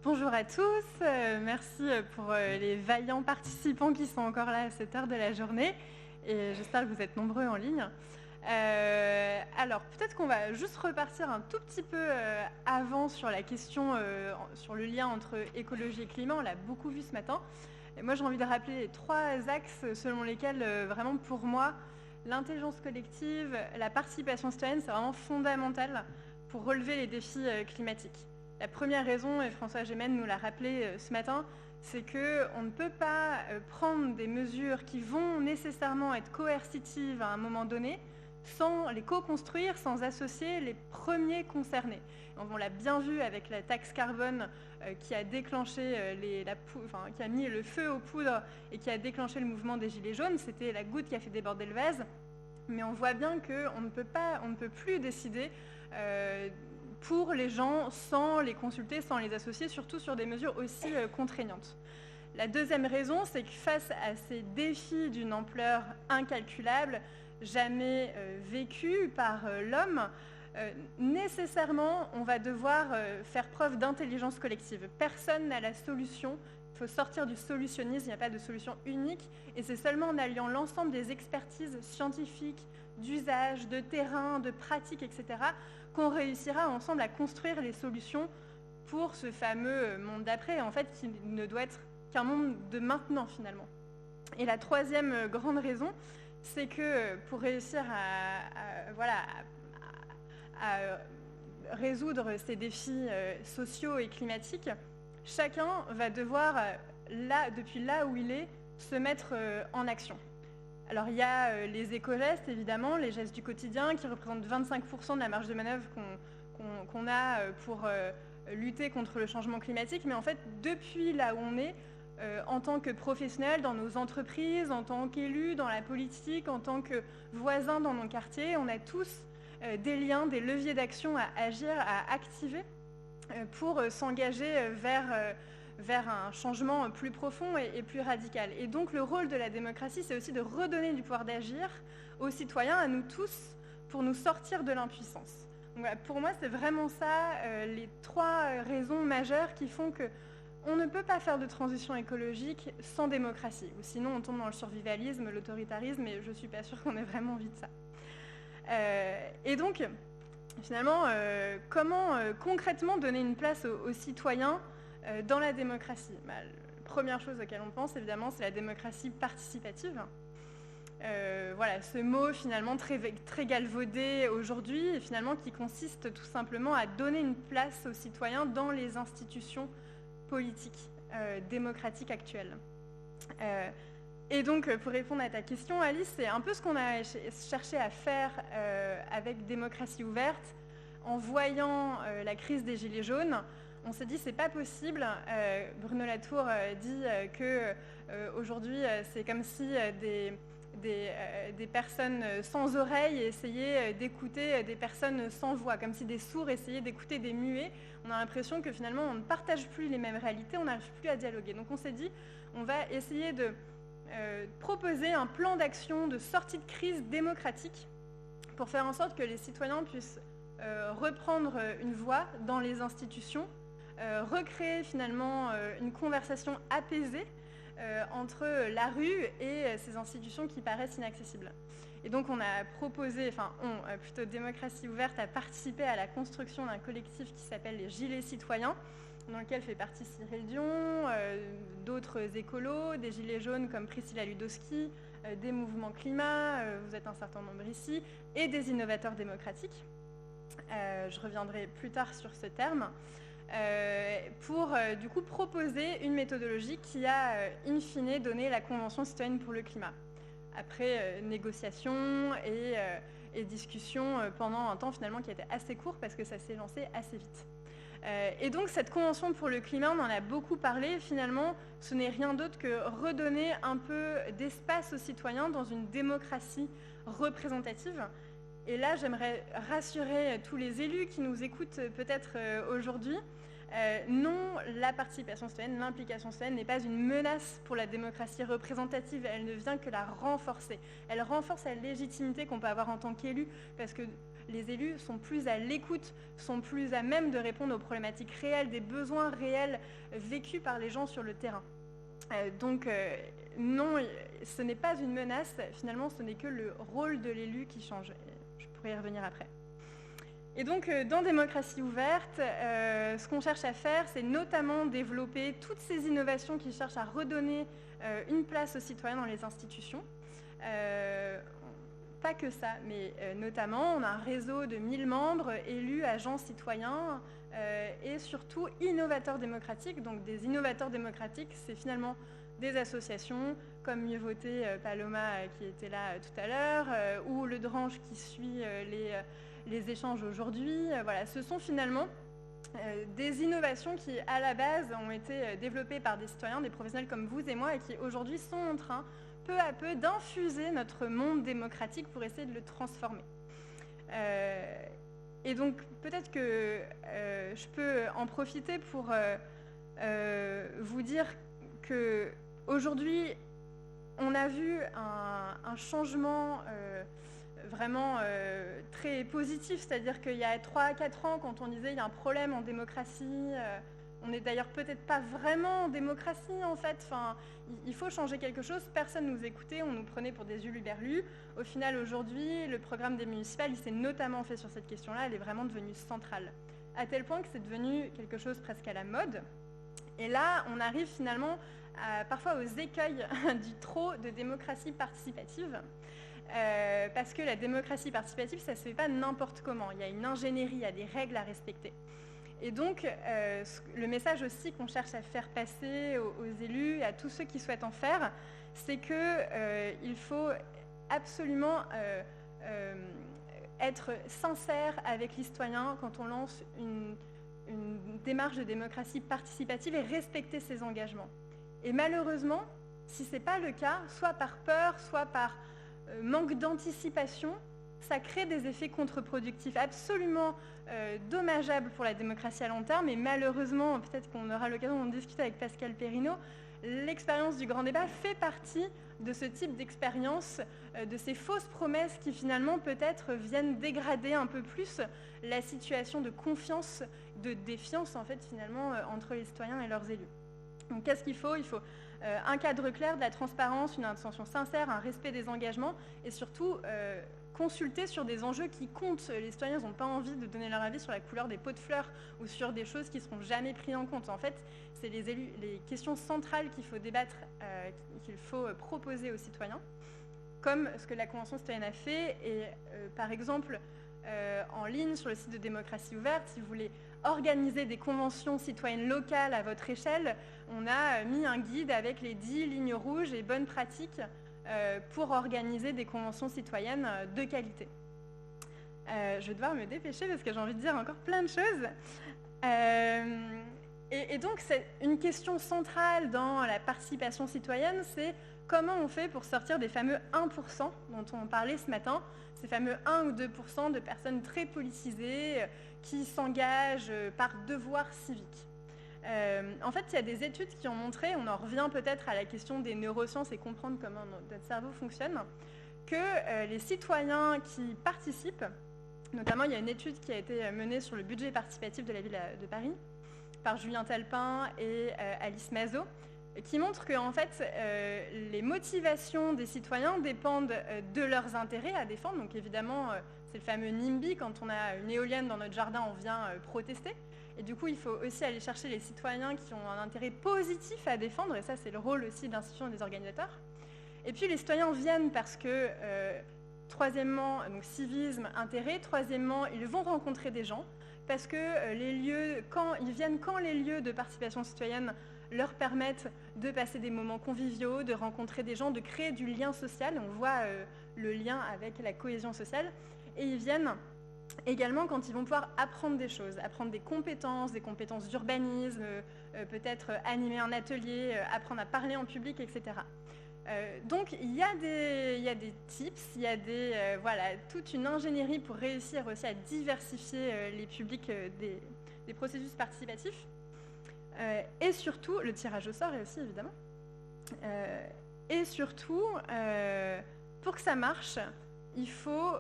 Bonjour à tous, merci pour les vaillants participants qui sont encore là à cette heure de la journée et j'espère que vous êtes nombreux en ligne. Alors peut-être qu'on va juste repartir un tout petit peu avant sur la question, sur le lien entre écologie et climat, on l'a beaucoup vu ce matin. Et moi j'ai envie de rappeler les 3 axes selon lesquels vraiment pour moi l'intelligence collective, la participation citoyenne c'est vraiment fondamental pour relever les défis climatiques. La première raison, et François Gémen nous l'a rappelé ce matin, c'est qu'on ne peut pas prendre des mesures qui vont nécessairement être coercitives à un moment donné sans les co-construire, sans associer les premiers concernés. On l'a bien vu avec la taxe carbone qui a déclenché, qui a mis le feu aux poudres et qui a déclenché le mouvement des Gilets jaunes. C'était la goutte qui a fait déborder le vase. Mais on voit bien qu'on ne peut plus décider pour les gens sans les consulter, sans les associer, surtout sur des mesures aussi contraignantes. La deuxième raison, c'est que face à ces défis d'une ampleur incalculable, jamais vécus par l'homme, nécessairement, on va devoir faire preuve d'intelligence collective. Personne n'a la solution. Il faut sortir du solutionnisme, il n'y a pas de solution unique. Et c'est seulement en alliant l'ensemble des expertises scientifiques, d'usage, de terrain, de pratiques, etc., qu'on réussira ensemble à construire les solutions pour ce fameux monde d'après, en fait, qui ne doit être qu'un monde de maintenant, finalement. Et la troisième grande raison, c'est que pour réussir à résoudre ces défis sociaux et climatiques, chacun va devoir, depuis là où il est, se mettre en action. Alors il y a les éco-gestes, évidemment, les gestes du quotidien qui représentent 25% de la marge de manœuvre qu'on a pour lutter contre le changement climatique. Mais en fait, depuis là où on est, en tant que professionnels dans nos entreprises, en tant qu'élus dans la politique, en tant que voisins dans nos quartiers, on a tous des liens, des leviers d'action à agir, à activer pour s'engager vers un changement plus profond et plus radical. Et donc le rôle de la démocratie, c'est aussi de redonner du pouvoir d'agir aux citoyens, à nous tous, pour nous sortir de l'impuissance. Donc voilà, pour moi, c'est vraiment ça, les 3 raisons majeures qui font qu'on ne peut pas faire de transition écologique sans démocratie. Ou sinon, on tombe dans le survivalisme, l'autoritarisme, et je ne suis pas sûre qu'on ait vraiment envie de ça. Et donc, finalement, comment concrètement donner une place aux citoyens dans la démocratie? La première chose auquel on pense, évidemment, c'est la démocratie participative. Voilà, ce mot finalement très galvaudé aujourd'hui, et finalement qui consiste tout simplement à donner une place aux citoyens dans les institutions politiques démocratiques actuelles. Et donc, pour répondre à ta question, Alice, c'est un peu ce qu'on a cherché à faire avec Démocratie ouverte, en voyant la crise des Gilets jaunes. On s'est dit c'est pas possible. Bruno Latour dit que aujourd'hui c'est comme si des personnes sans oreilles essayaient d'écouter des personnes sans voix, comme si des sourds essayaient d'écouter des muets. On a l'impression que finalement on ne partage plus les mêmes réalités, on n'arrive plus à dialoguer. Donc on s'est dit on va essayer de proposer un plan d'action de sortie de crise démocratique pour faire en sorte que les citoyens puissent reprendre une voix dans les institutions, recréer finalement une conversation apaisée entre la rue et ces institutions qui paraissent inaccessibles. Et donc on a proposé, plutôt Démocratie ouverte, a participé à la construction d'un collectif qui s'appelle les Gilets citoyens, dans lequel fait partie Cyril Dion, d'autres écolos, des Gilets jaunes comme Priscilla Ludowski, des mouvements climat, vous êtes un certain nombre ici, et des innovateurs démocratiques. Je reviendrai plus tard sur ce terme. Pour du coup proposer une méthodologie qui a in fine donné la Convention citoyenne pour le climat. Après négociations et discussions pendant un temps finalement qui a été assez court parce que ça s'est lancé assez vite. Et donc cette Convention pour le climat, on en a beaucoup parlé, finalement ce n'est rien d'autre que redonner un peu d'espace aux citoyens dans une démocratie représentative. Et là, j'aimerais rassurer tous les élus qui nous écoutent peut-être aujourd'hui. Non, la participation citoyenne, l'implication citoyenne n'est pas une menace pour la démocratie représentative, elle ne vient que la renforcer. Elle renforce la légitimité qu'on peut avoir en tant qu'élu, parce que les élus sont plus à l'écoute, sont plus à même de répondre aux problématiques réelles, des besoins réels vécus par les gens sur le terrain. Non, ce n'est pas une menace, finalement ce n'est que le rôle de l'élu qui change. Je pourrais y revenir après. Et donc, dans Démocratie ouverte, ce qu'on cherche à faire, c'est notamment développer toutes ces innovations qui cherchent à redonner une place aux citoyens dans les institutions. Pas que ça, mais notamment, on a un réseau de 1000 membres, élus, agents citoyens, et surtout innovateurs démocratiques. Donc, des innovateurs démocratiques, c'est finalement des associations comme Mieux Voter, Paloma qui était là tout à l'heure, ou Le Drange qui suit les échanges aujourd'hui. Voilà, ce sont finalement des innovations qui, à la base, ont été développées par des citoyens, des professionnels comme vous et moi, et qui aujourd'hui sont en train, peu à peu, d'infuser notre monde démocratique pour essayer de le transformer. Et donc, peut-être que je peux en profiter pour vous dire qu'aujourd'hui, on a vu un changement vraiment très positif, c'est-à-dire qu'il y a 3 à 4 ans, quand on disait il y a un problème en démocratie, on n'est d'ailleurs peut-être pas vraiment en démocratie en fait, enfin, il faut changer quelque chose, personne ne nous écoutait, on nous prenait pour des huluberlus. Au final aujourd'hui, le programme des municipales, il s'est notamment fait sur cette question-là, elle est vraiment devenue centrale, à tel point que c'est devenu quelque chose presque à la mode. Et là, on arrive finalement parfois aux écueils du trop de démocratie participative. Parce que la démocratie participative, ça ne se fait pas n'importe comment. Il y a une ingénierie, il y a des règles à respecter. Et donc, le message aussi qu'on cherche à faire passer aux élus et à tous ceux qui souhaitent en faire, c'est qu'il faut absolument être sincère avec les citoyens quand on lance une démarche de démocratie participative et respecter ses engagements. Et malheureusement, si ce n'est pas le cas, soit par peur, soit par manque d'anticipation, ça crée des effets contre-productifs absolument dommageables pour la démocratie à long terme. Et malheureusement, peut-être qu'on aura l'occasion d'en discuter avec Pascal Perrineau, l'expérience du grand débat fait partie de ce type d'expérience, de ces fausses promesses qui finalement peut-être viennent dégrader un peu plus la situation de confiance, de défiance en fait finalement entre les citoyens et leurs élus. Donc qu'est-ce qu'il faut ? Il faut un cadre clair, de la transparence, une intention sincère, un respect des engagements et surtout consulter sur des enjeux qui comptent. Les citoyens n'ont pas envie de donner leur avis sur la couleur des pots de fleurs ou sur des choses qui ne seront jamais prises en compte. En fait, c'est les questions centrales qu'il faut débattre, qu'il faut proposer aux citoyens, comme ce que la Convention citoyenne a fait. Et par exemple, en ligne sur le site de Démocratie ouverte, si vous voulez organiser des conventions citoyennes locales à votre échelle, on a mis un guide avec les 10 lignes rouges et bonnes pratiques pour organiser des conventions citoyennes de qualité. Je vais devoir me dépêcher parce que j'ai envie de dire encore plein de choses. Et donc, c'est une question centrale dans la participation citoyenne, c'est comment on fait pour sortir des fameux 1% dont on parlait ce matin, ces fameux 1 ou 2% de personnes très politisées qui s'engagent par devoir civique. En fait, il y a des études qui ont montré, on en revient peut-être à la question des neurosciences et comprendre comment notre cerveau fonctionne, que les citoyens qui participent, notamment il y a une étude qui a été menée sur le budget participatif de la ville de Paris, par Julien Talpin et Alice Mazot, qui montre que en fait, les motivations des citoyens dépendent de leurs intérêts à défendre. Donc évidemment, c'est le fameux NIMBY, quand on a une éolienne dans notre jardin, on vient protester. Et du coup, il faut aussi aller chercher les citoyens qui ont un intérêt positif à défendre, et ça, c'est le rôle aussi de l'institution et des organisateurs. Et puis, les citoyens viennent parce que, troisièmement, donc civisme, intérêt. Troisièmement, ils vont rencontrer des gens, parce que ils viennent quand les lieux de participation citoyenne leur permettent de passer des moments conviviaux, de rencontrer des gens, de créer du lien social. On voit le lien avec la cohésion sociale. Et ils viennent également quand ils vont pouvoir apprendre des choses, apprendre des compétences d'urbanisme, peut-être animer un atelier, apprendre à parler en public, etc. Donc il y a des tips, il y a toute une ingénierie pour réussir aussi à diversifier les publics des processus participatifs. Et surtout, le tirage au sort est aussi évidemment. Et surtout, pour que ça marche, il faut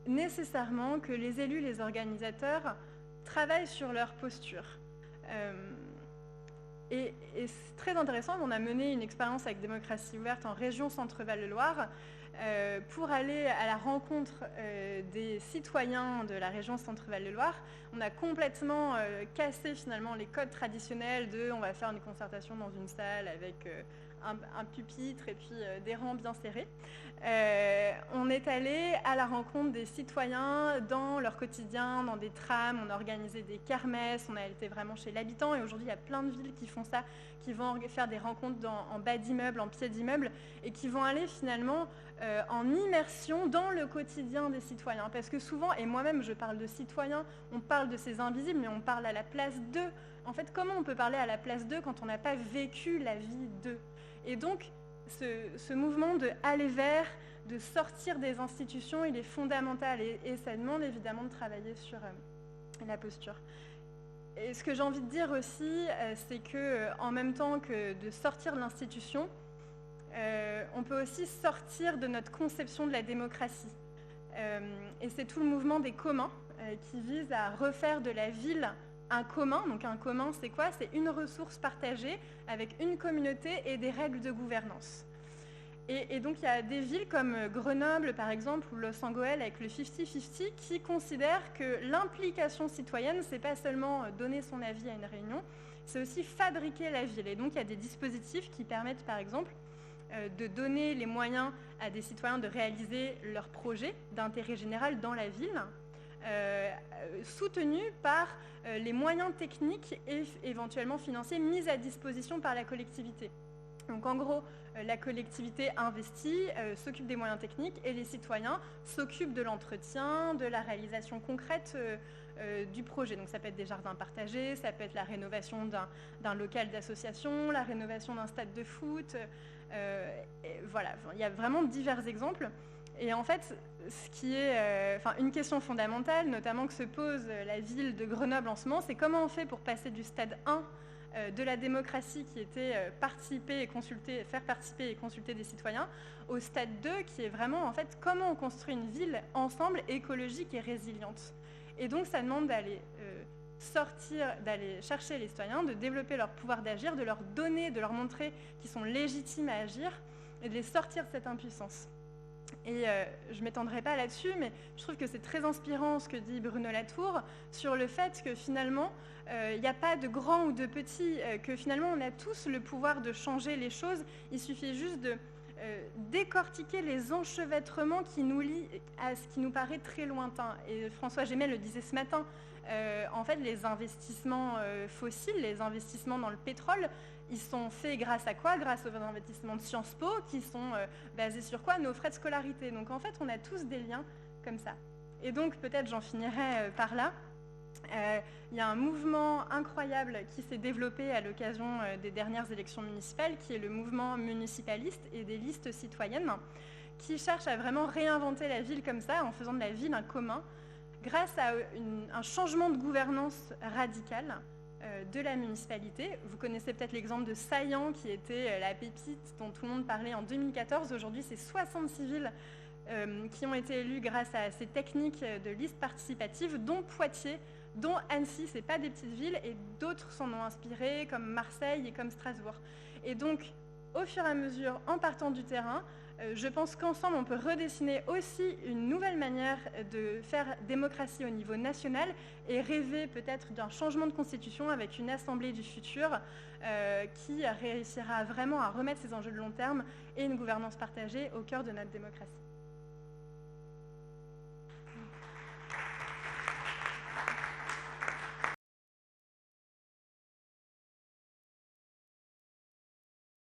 nécessairement que les élus, les organisateurs, travaillent sur leur posture. Et c'est très intéressant, on a mené une expérience avec Démocratie Ouverte en région Centre-Val de Loire pour aller à la rencontre des citoyens de la région Centre-Val de Loire. On a complètement cassé finalement les codes traditionnels de on va faire une concertation dans une salle avec un pupitre et puis des rangs bien serrés. On est allé à la rencontre des citoyens dans leur quotidien, dans des trams, on a organisé des kermesses, on a été vraiment chez l'habitant et aujourd'hui il y a plein de villes qui font ça, qui vont faire des rencontres en bas d'immeubles, en pied d'immeubles et qui vont aller finalement en immersion dans le quotidien des citoyens. Parce que souvent, et moi-même je parle de citoyens, on parle de ces invisibles mais on parle à la place d'eux. En fait, comment on peut parler à la place d'eux quand on n'a pas vécu la vie d'eux? Et donc, ce mouvement de aller vers, de sortir des institutions, il est fondamental et ça demande évidemment de travailler sur la posture. Et ce que j'ai envie de dire aussi, c'est qu'en même temps que de sortir de l'institution, on peut aussi sortir de notre conception de la démocratie. Et c'est tout le mouvement des communs qui vise à refaire de la ville un commun. Donc un commun, c'est quoi? C'est une ressource partagée avec une communauté et des règles de gouvernance. Et donc il y a des villes comme Grenoble, par exemple, ou Los Angeles avec le 50-50 qui considèrent que l'implication citoyenne, c'est pas seulement donner son avis à une réunion, c'est aussi fabriquer la ville. Et donc il y a des dispositifs qui permettent, par exemple, de donner les moyens à des citoyens de réaliser leurs projets d'intérêt général dans la ville, soutenus par les moyens techniques et éventuellement financiers mis à disposition par la collectivité. Donc en gros, la collectivité investit, s'occupe des moyens techniques et les citoyens s'occupent de l'entretien, de la réalisation concrète du projet. Donc ça peut être des jardins partagés, ça peut être la rénovation d'un local d'association, la rénovation d'un stade de foot. Voilà, il y a vraiment divers exemples. Et en fait, ce qui est une question fondamentale, notamment que se pose la ville de Grenoble en ce moment, c'est comment on fait pour passer du stade 1 de la démocratie qui était faire participer et consulter des citoyens, au stade 2 qui est vraiment en fait comment on construit une ville ensemble écologique et résiliente. Et donc ça demande d'aller d'aller chercher les citoyens, de développer leur pouvoir d'agir, de leur donner, de leur montrer qu'ils sont légitimes à agir et de les sortir de cette impuissance. Et je ne m'étendrai pas là-dessus, mais je trouve que c'est très inspirant ce que dit Bruno Latour sur le fait que finalement, il n'y a pas de grands ou de petits, que finalement on a tous le pouvoir de changer les choses. Il suffit juste de décortiquer les enchevêtrements qui nous lient à ce qui nous paraît très lointain. Et François Gémet le disait ce matin, en fait les investissements fossiles, les investissements dans le pétrole, ils sont faits grâce à quoi? Grâce aux investissements de Sciences Po qui sont basés sur quoi? Nos frais de scolarité. Donc en fait, on a tous des liens comme ça. Et donc peut-être j'en finirai par là. Il y a un mouvement incroyable qui s'est développé à l'occasion des dernières élections municipales, qui est le mouvement municipaliste et des listes citoyennes, qui cherche à vraiment réinventer la ville comme ça, en faisant de la ville un commun, grâce à un changement de gouvernance radical de la municipalité. Vous connaissez peut-être l'exemple de Saillant, qui était la pépite dont tout le monde parlait en 2014. Aujourd'hui, c'est 66 villes qui ont été élues grâce à ces techniques de liste participative, dont Poitiers, dont Annecy, ce n'est pas des petites villes, et d'autres s'en ont inspiré, comme Marseille et comme Strasbourg. Et donc, au fur et à mesure, en partant du terrain, je pense qu'ensemble, on peut redessiner aussi une nouvelle manière de faire démocratie au niveau national et rêver peut-être d'un changement de constitution avec une assemblée du futur qui réussira vraiment à remettre ces enjeux de long terme et une gouvernance partagée au cœur de notre démocratie.